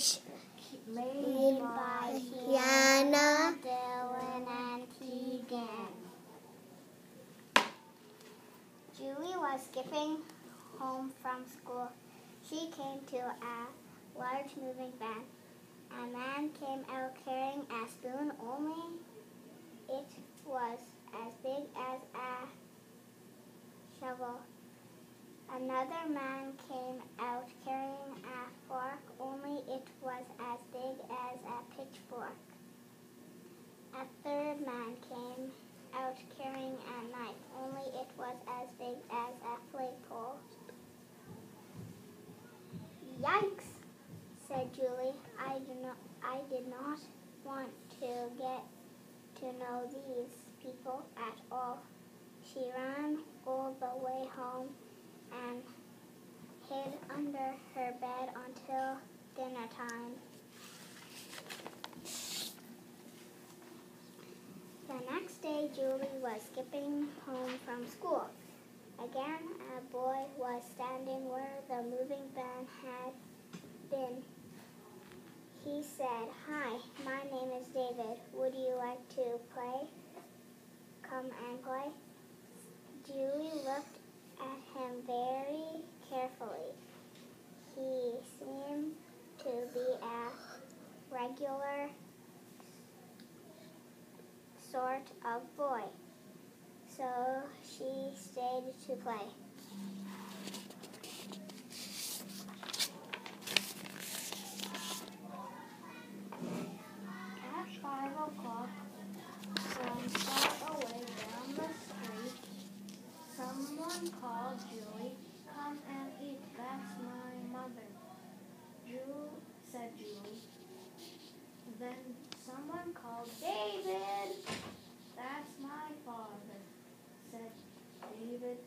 Munsch, made by Kiana, Dylan, and Tegan. Julie was skipping home from school. She came to a large moving van. A man came out carrying a spoon, only it was as big as a shovel. Another man came out carrying a fork, only it was as big as a pitchfork. A third man came out carrying a knife, only it was as big as a flagpole. Yikes, said Julie. I did not want to get to know these people at all. She ran all the way home and hid under her bed until dinner time. The next day, Julie was skipping home from school. Again, a boy was standing where the moving van had been. He said, "Hi, my name is David. Would you like to play? Come and play." Julie looked at him very carefully. He seemed to be a regular sort of boy, so she stayed to play. At 5 o'clock, from far away down the street, someone called Julie. "Come and eat, that's my mother," said Julie. Then someone called, "David, that's my father," said David.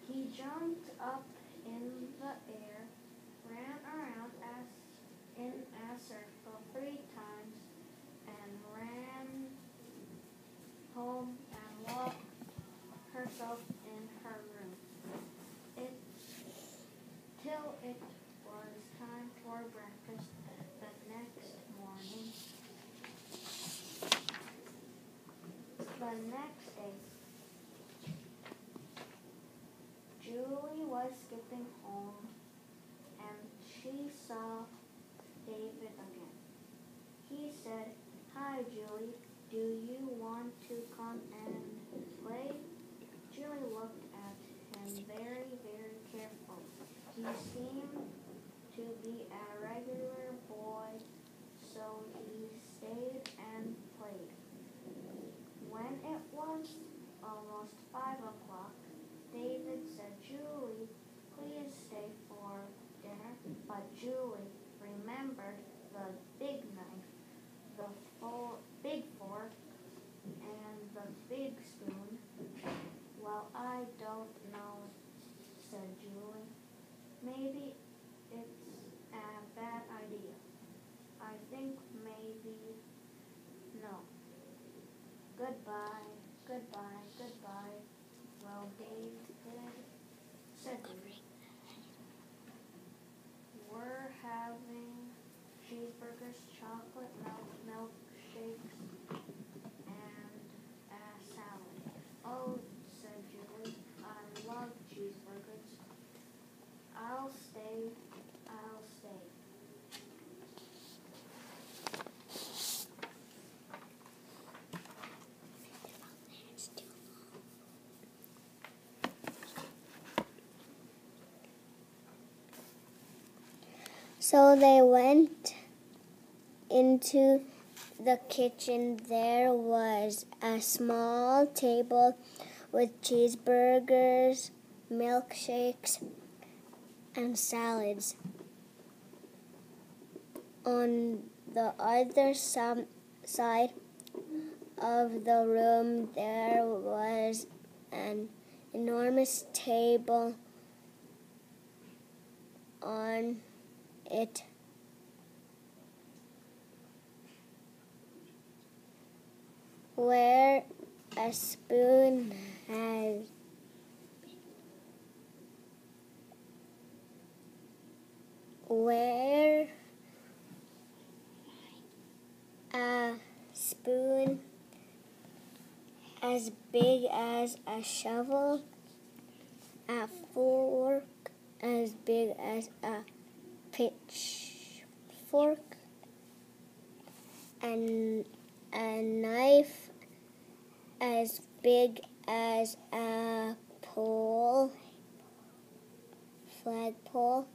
He jumped up in the air, ran around in a circle 3 times, and ran home and locked herself in her room. Till it was time for breakfast the next morning. The next day, Julie was skipping home and she saw David again. He said, "Hi, Julie, do you want to come and play?" Julie looked at him very, very carefully. He seemed to be a regular boy, so he stayed and played. When it was almost 5 o'clock, David said, "Julie, please stay for dinner." But Julie remembered the big knife, the big fork, and the big spoon. "Well, I don't know," said Julie. "Maybe it's a bad idea. I think maybe no. Goodbye, goodbye, goodbye." "Well, David," said David, "we're having cheeseburgers, chocolate milkshakes, and a salad." "Oh," said Julie, "I love cheeseburgers. I'll stay. So they went into the kitchen. There was a small table with cheeseburgers, milkshakes, and salads. On the other side of the room, there was an enormous table. On it where a spoon has where spoon as big as a shovel, a fork as big as a pitchfork, and a knife as big as a flagpole.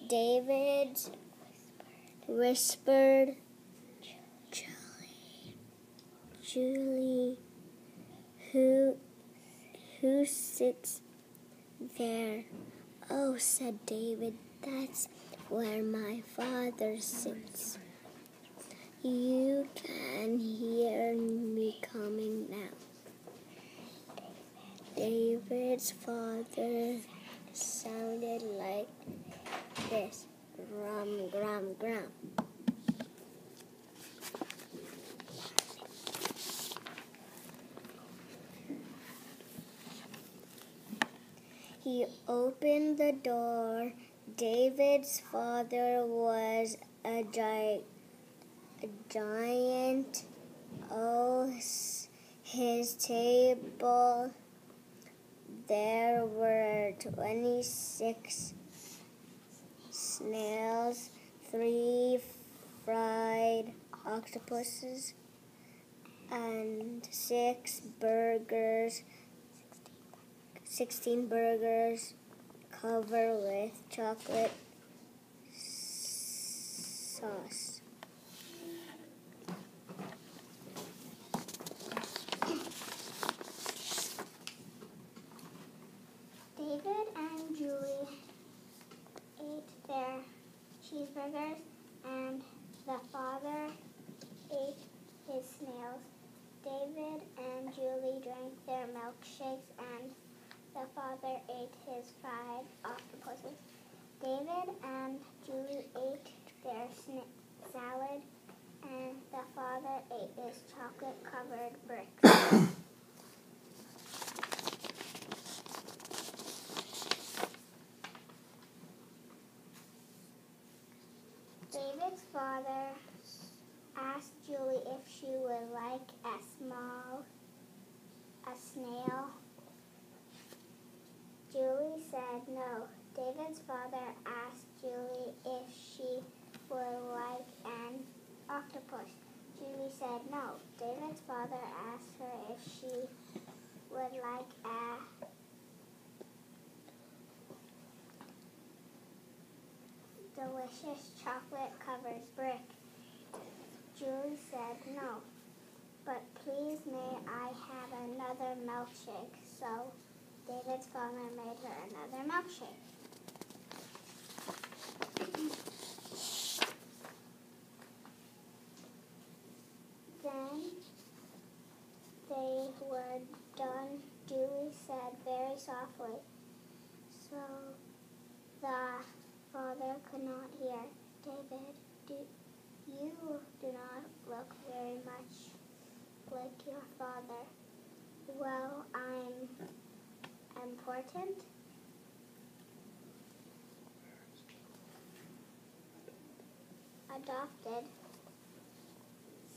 David whispered, Julie, who sits there? Oh, said David, that's where my father sits. You can hear me coming now. David's father sounded like this. Grum, grum, grum. He opened the door. David's father was a giant. Oh, his table. There were 26 snails, 3 fried octopuses, and 16 burgers covered with chocolate sauce. David and Julie ate their cheeseburgers, and the father ate his snails. David and Julie drank their milkshakes, and the father ate his fried octopuses. David and Julie ate their salad, and the father ate his chocolate-covered bricks. David's father asked Julie if she would like a snail. Julie said no. David's father asked Julie if she would like an octopus. Julie said no. David's father asked her if she would like a delicious chocolate-covered brick. Julie said no. But please, may I have another milkshake? So David's father made her another milkshake. Then they were done. Julie said very softly, so the father could not hear. David, you do not look very much like your father. Well, I'm important. Adopted,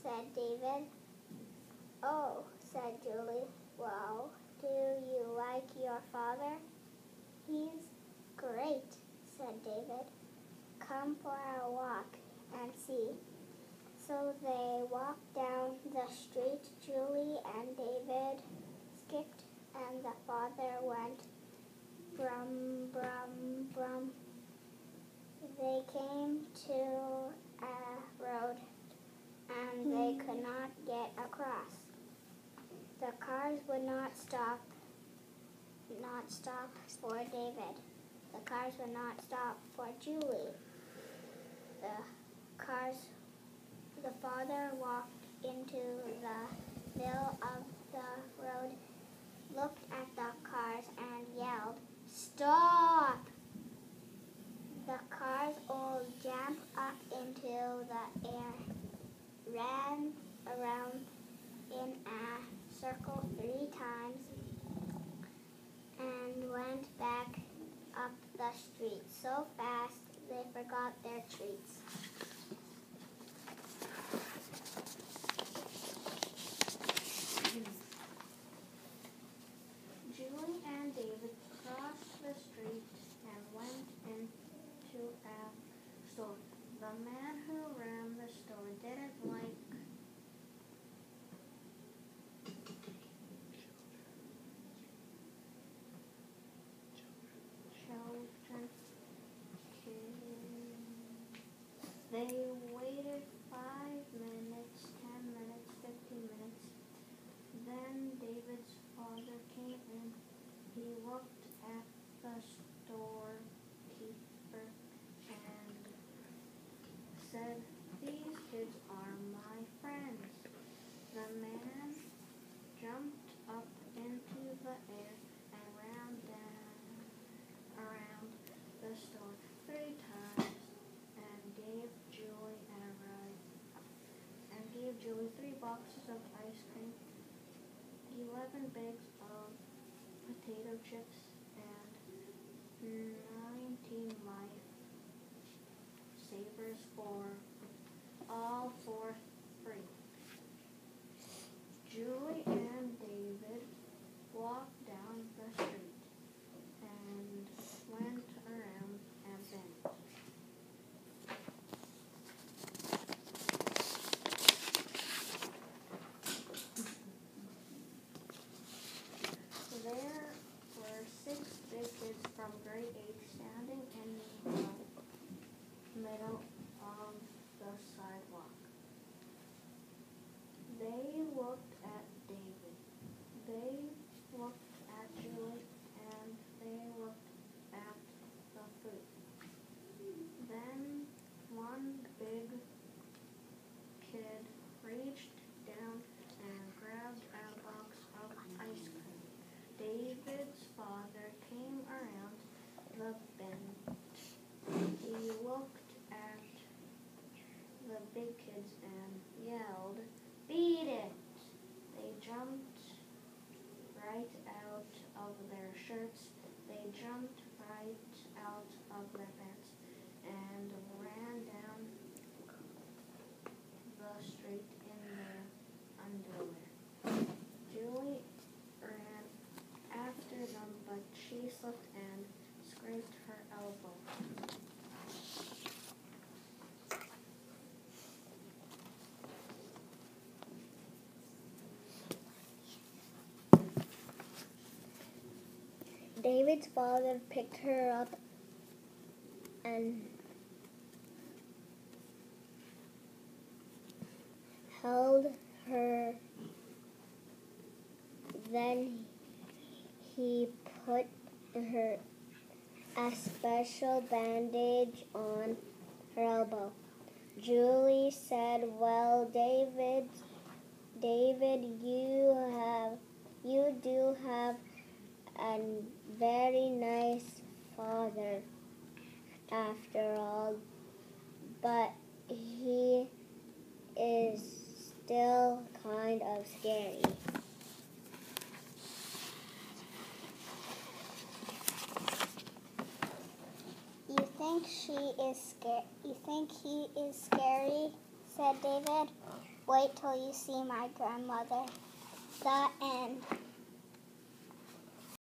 said David. Oh, said Julie. Well, do you like your father? He's great, said David. Come for a walk and see. So they walked down the street. Julie and David skipped, and the father went brum, brum, brum. They came to a road, and they could not get across. The cars would not stop for David. The cars would not stop for Julie. The father walked into the middle of the road, looked at the cars, and yelled, "Stop!" The cars all jumped up into the air, ran around in a circle 3 times, and went back up the street so fast they forgot their treats. Julie 3 boxes of ice cream, 11 bags of potato chips, and 19 life savers for all for free. Julie and David walked down the street and went around a bend. There were 6 big kids from grade 8 standing in the middle of the sidewalk. They looked at David. They looked at Julie, and they looked at the food. Then one big kid reached down and grabbed a box of ice cream. David's father came around the bend. He looked at the big kids and yelled, "Beat it!" They jumped right out of their shirts. They jumped right out of their pants and ran down the street in their underwear. Julie ran after them, but she slipped and scraped her elbow. David's father picked her up and held her. Then he put her a special bandage on her elbow. Julie said, "Well, David, you do have a very nice father after all, but he is still kind of scary." You think he is scary? Said David. Wait till you see my grandmother. The end.